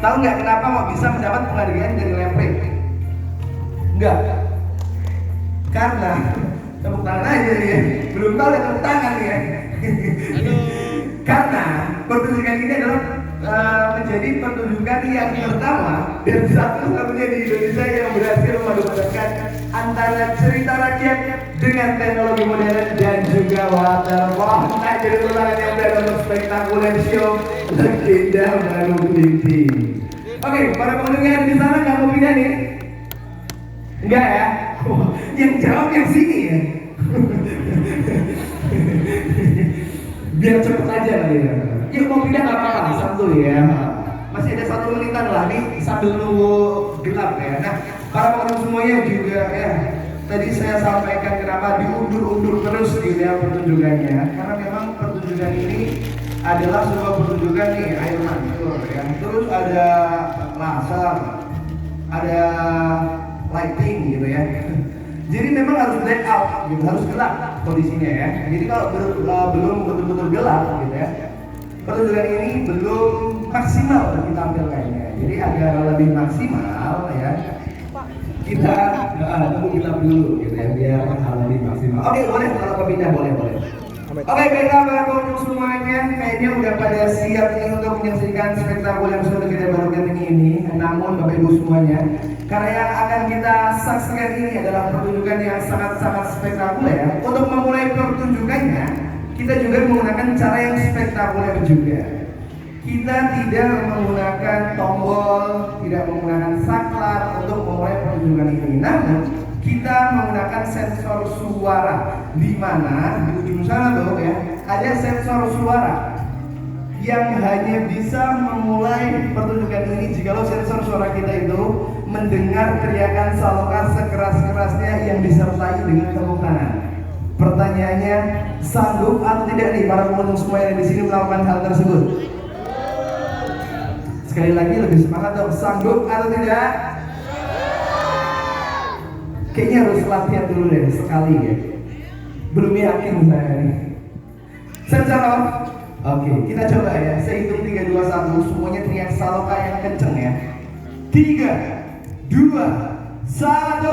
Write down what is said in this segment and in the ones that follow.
Tahu nggak kenapa kok bisa mendapat penghargaan dari Lepre? Enggak. Karena tepuk tangan aja nih ya. Belum tahu ya tepuk tangan nih ya. Karena pertunjukan ini adalah menjadi pertunjukan yang pertama dan satu-satunya di Indonesia yang berhasil memadukan antara cerita rakyat dengan teknologi modern dan juga waterfall. Nah, jadi pertanyaan yang benar untuk spektakuler show legenda baru Kelinting. Oke, para pengunjung yang di sana nggak mau pindah nih? Enggak ya? Yang jawab yang sini ya. Biar cepet aja kali ya. Yuk mau pindah nggak apa-apa, santuy ya. Masih ada 1 menitan lah nih sambil nunggu gelap ya. Nah, para pengunjung semuanya juga ya. Tadi saya sampaikan kenapa diundur-undur terus gitu ya pertunjukannya. Karena memang pertunjukan ini adalah sebuah pertunjukan nih air mancur ya. Terus ada laser, ada lighting gitu ya. Jadi memang harus black out gitu, harus gelap kondisinya ya. Jadi kalau belum betul-betul gelap gitu ya, pertunjukan ini belum maksimal ditampilkannya. Jadi agar lebih maksimal ya, kita tunggu gelap dulu gitu ya, biar hal lebih maksimal. Oke, boleh kalau kepindah boleh. Oke, baiklah para pengunjung semuanya, kayaknya udah pada siap nih untuk menyaksikan spektakuler show legenda baru Kelinting ini. Namun Bapak Ibu semuanya, karena yang akan kita saksikan ini adalah pertunjukan yang sangat-sangat spektakuler. Untuk memulai pertunjukannya, kita juga menggunakan cara yang spektakuler juga. Kita tidak menggunakan tombol, tidak menggunakan saklar untuk memulai pertunjukan ini. Namun kita menggunakan sensor suara, di mana di ujung sana tuh ya ada sensor suara yang hanya bisa memulai pertunjukan ini jikalau sensor suara kita itu mendengar teriakan Saloka sekeras-kerasnya yang disertai dengan tepuk tangan. Pertanyaannya, sanggup atau tidak nih para pengunjung semua yang di sini melakukan hal tersebut? Sekali lagi lebih semangat dong, sanggup atau tidak? Kayaknya harus latihan dulu deh sekali ya. Belum yakin saya nih. Sensor off. Oke, kita coba ya. Saya hitung 3, 2, 1. Semuanya teriak Saloka yang kenceng ya. 3, 2, 1.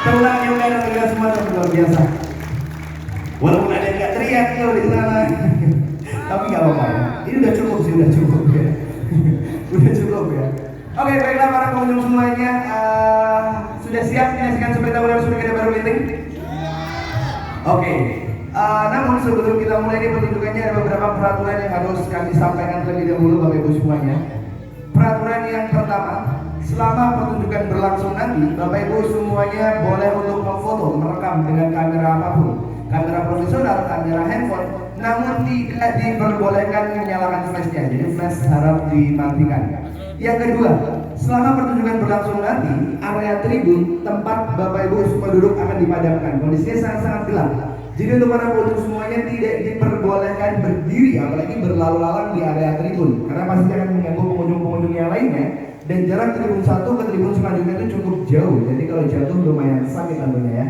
Terulang yang ada teriak semua luar biasa. Walaupun ada yang nggak teriak tuh di sana. Tapi nggak apa-apa ya. Ini udah cukup sih, udah cukup ya. Udah cukup ya. Oke, baiklah para pengunjung semuanya, sudah siap menyaksikan spektakuler show legenda baru Kelinting? Oke, namun sebelum kita mulai ini pertunjukannya ada beberapa peraturan yang harus kami sampaikan terlebih dahulu Bapak Ibu semuanya. Peraturan yang pertama, selama pertunjukan berlangsung nanti, Bapak Ibu semuanya boleh untuk memfoto, merekam dengan kamera apapun, kamera profesional, kamera handphone, namun tidak diperbolehkan menyalakan flashnya. Jadi flash harap dimatikan. Yang kedua, selama pertunjukan berlangsung nanti, area tribun tempat Bapak Ibu semua duduk akan dipadamkan. Kondisinya sangat-sangat gelap. Jadi untuk para pengunjung semuanya tidak diperbolehkan berdiri, apalagi berlalu lalang di area tribun, karena pasti akan mengganggu pengunjung-pengunjung yang lainnya. Dan jarak tribun 1 ke tribun selanjutnya itu cukup jauh. Jadi kalau jatuh lumayan sakit tentunya ya.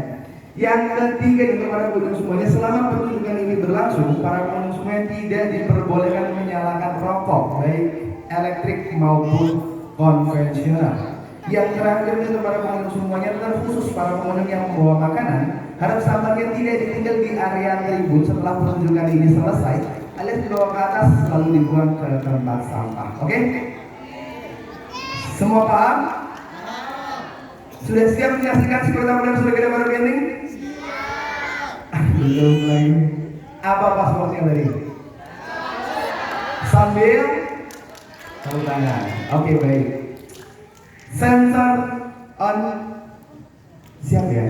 Yang ketiga untuk para pengunjung semuanya, selama pertunjukan ini berlangsung, para pengunjung semuanya tidak diperbolehkan menyalakan rokok, baik elektrik maupun konvensional. Yang terakhir untuk para pengunjung semuanya, terkhusus para pengunjung yang membawa makanan, harap sampahnya tidak ditinggal di area tribun setelah pertunjukan ini selesai, alias dibawa ke atas lalu dibuang ke tempat sampah. Oke? Semua paham? Sudah siap menyaksikan spektakuler show legenda baru Kelinting? Belum lagi. Apa passwordnya tadi? Sambil tepuk tangan. Oke, baik. Sensor on. Siap ya?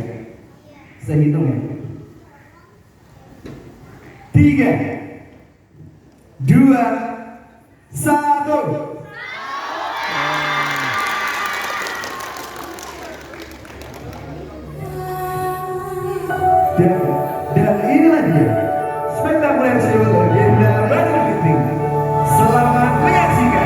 Saya hitung ya. 3, 2, 1. Dan inilah dia spektakuler show legenda baru Kelinting. Selamat menyaksikan.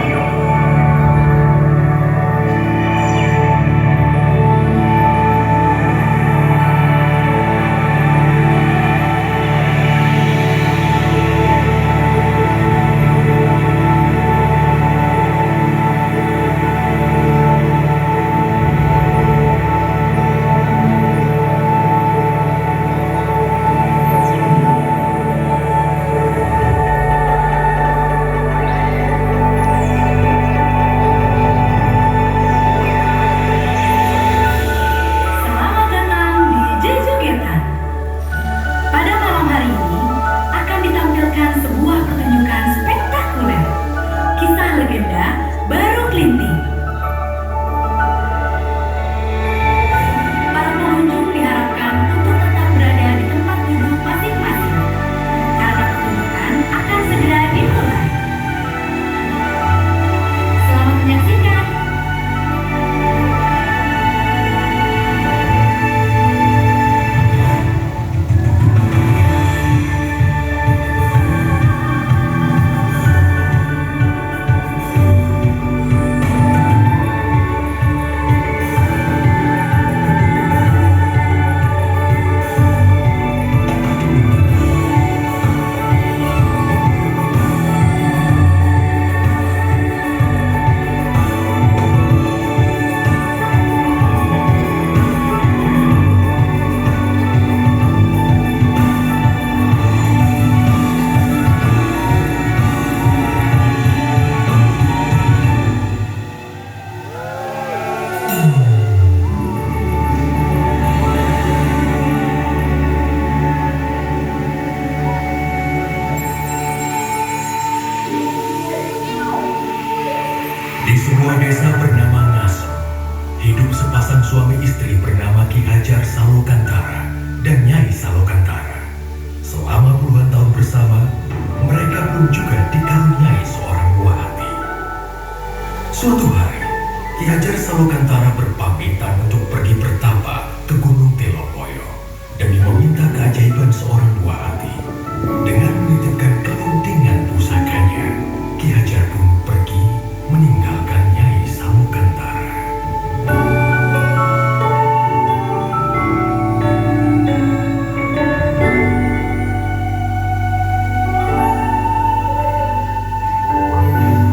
sebuah desa bernama Ngasem, hidup sepasang suami istri bernama Ki Hajar Salokantara dan Nyai Salokantara. Selama puluhan tahun bersama, mereka pun juga dikaruniai seorang buah hati. Suatu hari, Ki Hajar Salokantara berpamitan untuk pergi bertapa ke Gunung Telomoyo dan meminta keajaiban seorang buah hati. Dengan menitipkan kelintingan pusakanya, Ki Hajar pun pergi meninggalkan Nyai Salokantara.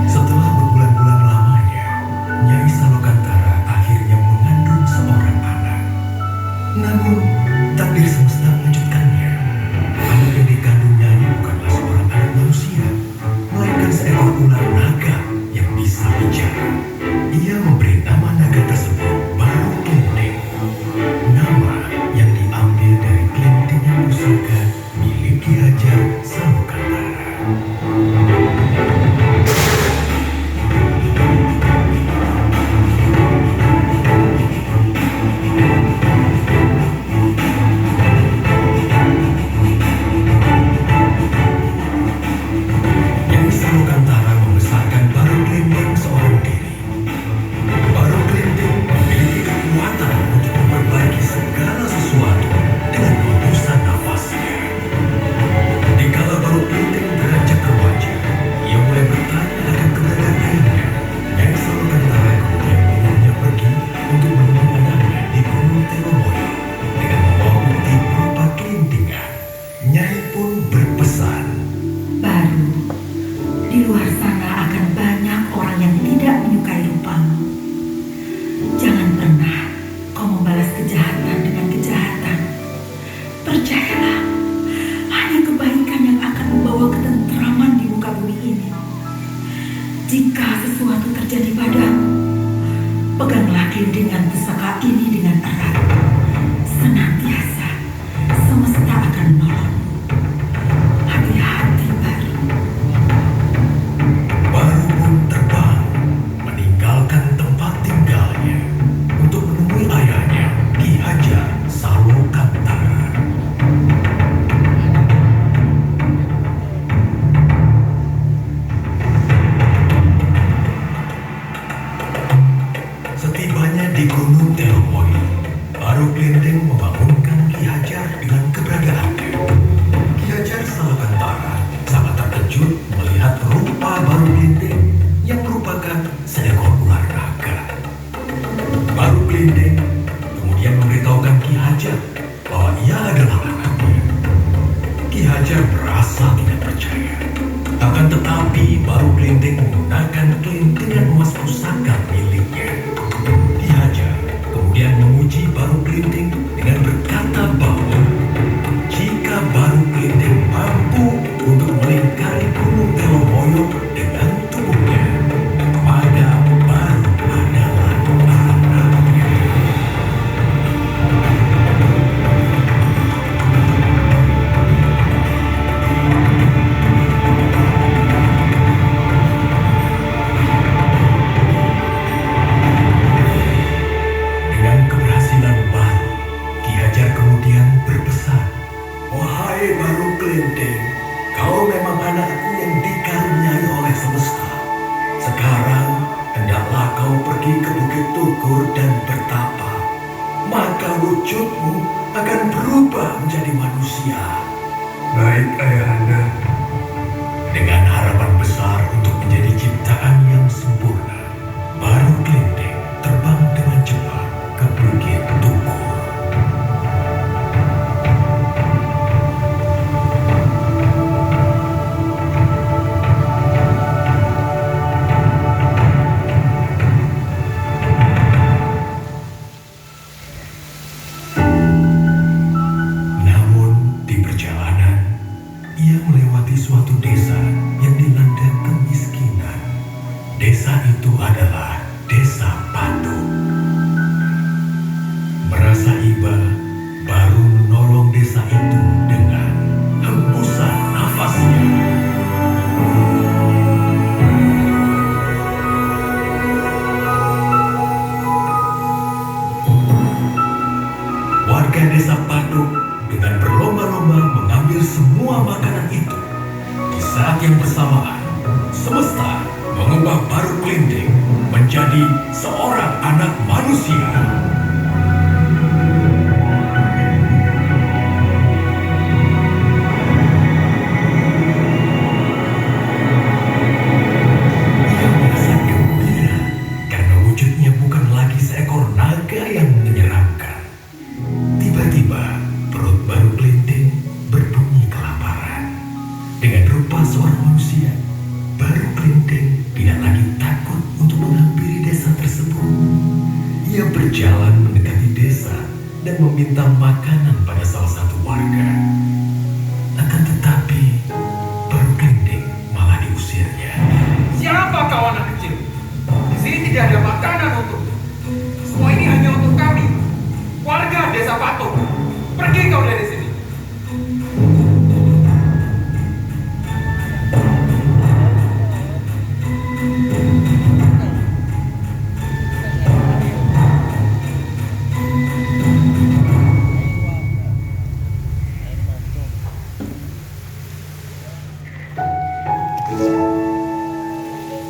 Setelah berbulan-bulan lamanya, Nyai Salokantara akhirnya mengandung seorang anak. Namun, takdir semesta mengejutkannya. Anak yang dikandung Nyai bukanlah seorang anak manusia, melainkan seekor ular naga yang bisa bicara. Ia memberi nama naga tersebut Baru Klenteng, nama yang diambil dari kelintingan pusaka milik Ki Hajar Salokantara. Nyai Salokantara membesarkan Baru Klenteng seorang diri. Baru Klenteng memiliki kekuatan untuk memperbaiki segala sesuatu dengan hembusan nafasnya. Dikala Baru Klenteng beranjak remaja, ia mulai bertanya akan keberadaan ayahnya. Nyai Salokantara kemudian membawa pergi untuk menemui anaknya di Gunung Telomoyo dengan membawa bukti berupa kelintingan. Nyai pun berpesan, Baru, di luar sana akan banyak orang yang tidak menyukai rupamu. Jangan pernah kau membalas kejahatan dengan kejahatan. Percayalah, hanya kebaikan yang akan membawa ketentraman di muka bumi ini. Jika sesuatu terjadi padamu, peganglah kelintingan pusaka ini dengan erat. Senantiasa, semesta akan menolongmu. Hati-hati, Baru. Baru pun terbang meninggalkan tempat tinggalnya untuk menemui ayahnya Ki Hajar Salokantara. Setibanya di Gunung Telomoyo, Baru Klenteng membangunkan Ki Hajar dengan keberadaannya. Ki Hajar Salokantara sangat terkejut melihat rupa Baru Klenteng yang merupakan seekor ular naga. Baru Klenteng kemudian memberitahukan Ki Hajar bahwa ia adalah anaknya. Ki Hajar merasa tidak percaya. Akan tetapi Baru Klenteng menggunakan kelintingan emas pusaka miliknya. Ki Hajar kemudian memuji Baru Klenteng dengan berkata bahwa jika Baru Klenteng mampu untuk melingkari Gunung Telomoyo dengan tubuhnya, maka Baru adalah anaknya. Dengan keberhasilan Baru, Ki Hajar kemudian berpesan, "Wahai Baru Klenteng, kau memang anakku yang dikaruniai oleh semesta. Sekarang hendaklah kau pergi ke Bukit Tugur dan bertapa. Maka wujudmu akan berubah menjadi manusia." Baik, Ayahanda. Dengan harapan besar untuk menjadi ciptaan yang sempurna, Baru Klenteng terbang dengan cepat ke Bukit Tugur. Namun dipercaya menjadi seorang anak manusia. Ia merasa gembira karena wujudnya bukan lagi seekor naga yang menyeramkan. Tiba-tiba perut baru Klinting berbunyi kelaparan. Dengan rupa seorang manusia, baru Klinting tidak lagi takut untuk menghampiri desa tersebut. Ia berjalan mendekati desa dan meminta makanan pada salah satu warga. Akan tetapi, baru Klinting malah diusirnya. Siapa kau anak kecil? Di sini tidak ada makanan untukmu. Semua ini hanya untuk kami, warga desa Patung. Pergi kau dari sini.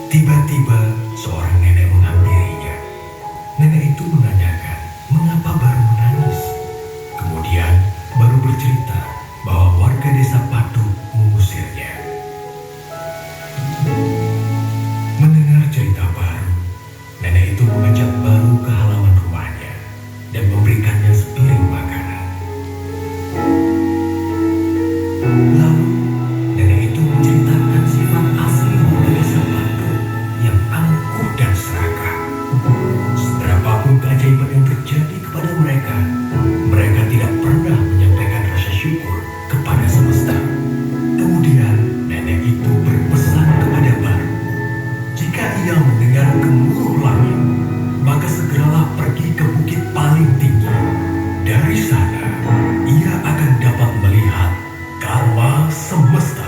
Tiba-tiba seorang nenek menghampirinya. Nenek itu menanyakan mengapa baru menangis. Kemudian baru bercerita bahwa warga desa Patung mengusirnya. Mendengar cerita baru, nenek itu mengajak baru ke halaman rumahnya dan memberikannya sepiring makanan. Lalu nenek itu menceritakan sifat asli warga desa Patung yang angkuh dan serakah. Seberapapun keajaiban yang terjadi kepada mereka, mereka tidak pernah menyampaikan rasa syukur kepada semesta. Kemudian nenek itu berpesan kepada Baru, jika ia mendengar gemuruh langit, maka segeralah pergi ke bukit paling tinggi. Dari sana, ia akan dapat melihat karma semesta.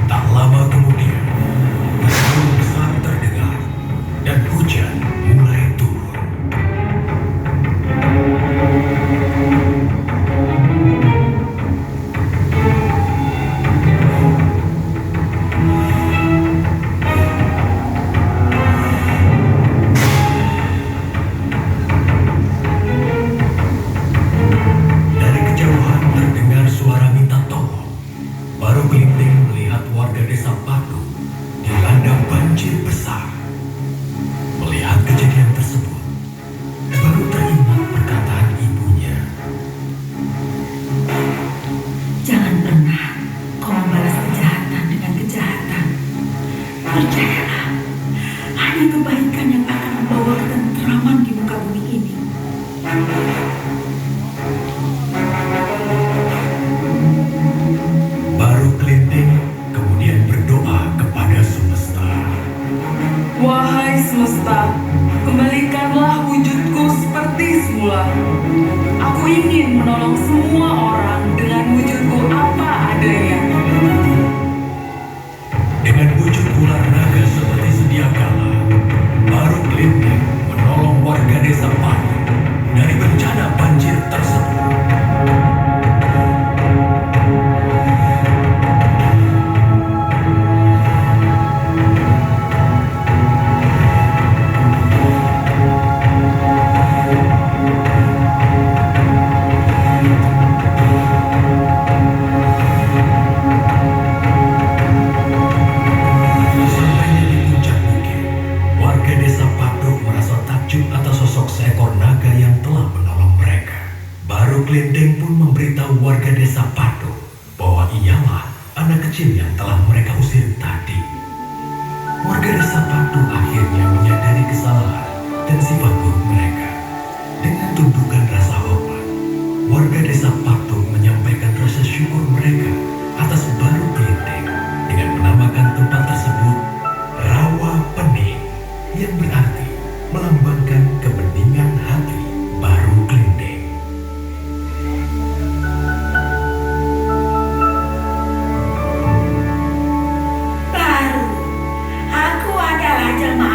Tak lama kemudian, gemuruh besar terdengar dan hujan mulai turun. Dari kejauhan terdengar suara minta tolong. Baru Klinting melihat warga desa Patung dilanda banjir besar. Melihat kejadian tersebut, baru teringat perkataan ibunya. Jangan pernah kau membalas kejahatan dengan kejahatan. Percayalah, hanya kebaikan yang akan membawa ketentraman di muka bumi ini. Baru Klinting kemudian berdoa kepada semesta. Wahai semesta, kembalikanlah wujudku seperti semula. Aku ingin menolong semua orang dengan wujudku apa adanya. Dengan wujud ular naga seperti sedia kala, baru Klinting menolong warga desa Patung dari bencana banjir tersebut. Sampainya di puncak bukit, warga desa Patung merasa takjub atas sosok seekor naga yang telah menolong mereka. Baru Klinting pun memberitahu warga desa Patung bahwa ialah anak kecil yang telah mereka usir tadi. Warga desa Patung akhirnya menyadari kesalahan dan sifat buruk mereka. Dengan tunjukkan rasa hormat, warga desa Patung menyampaikan rasa syukur mereka atas baru Klinting dengan menamakan tempat tersebut Rawa Pening, yang berarti melambangkan kebeningan hati baru Klinting. Baru, aku adalah jelma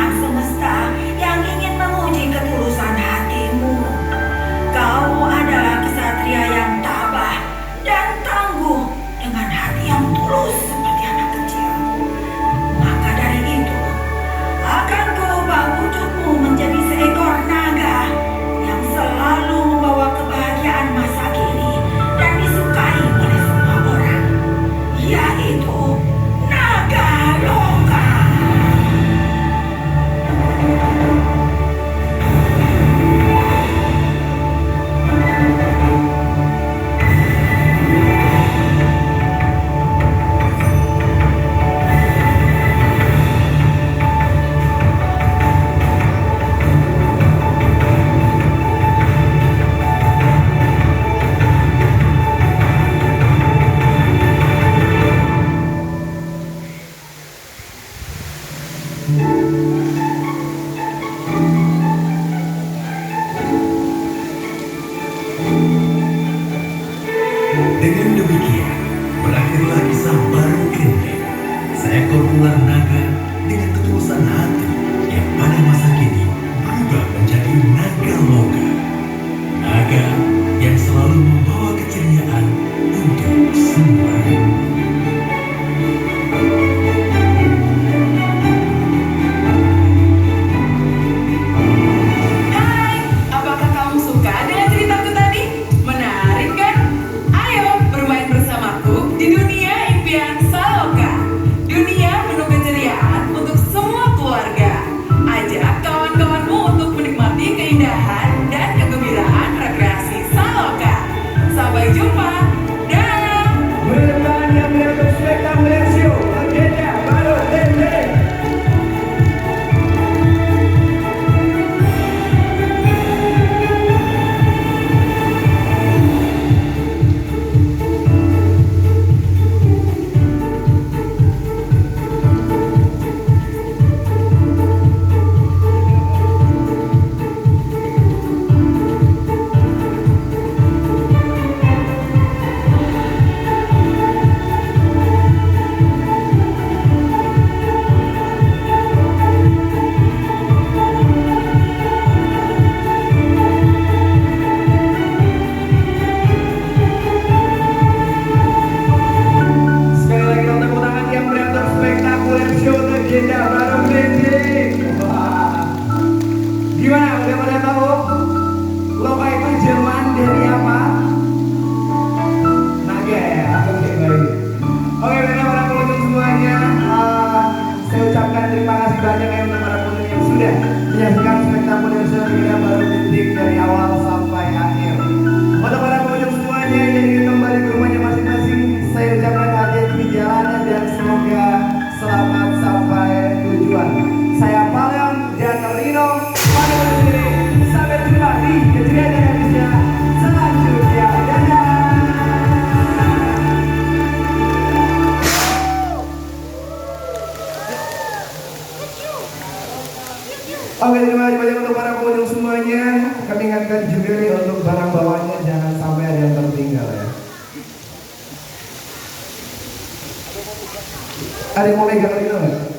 Oke, terima kasih banyak untuk para pengunjung semuanya. Kami ingatkan juga nih untuk barang bawaannya jangan sampai ada yang tertinggal ya. Ada yang mau megang lagi nggak?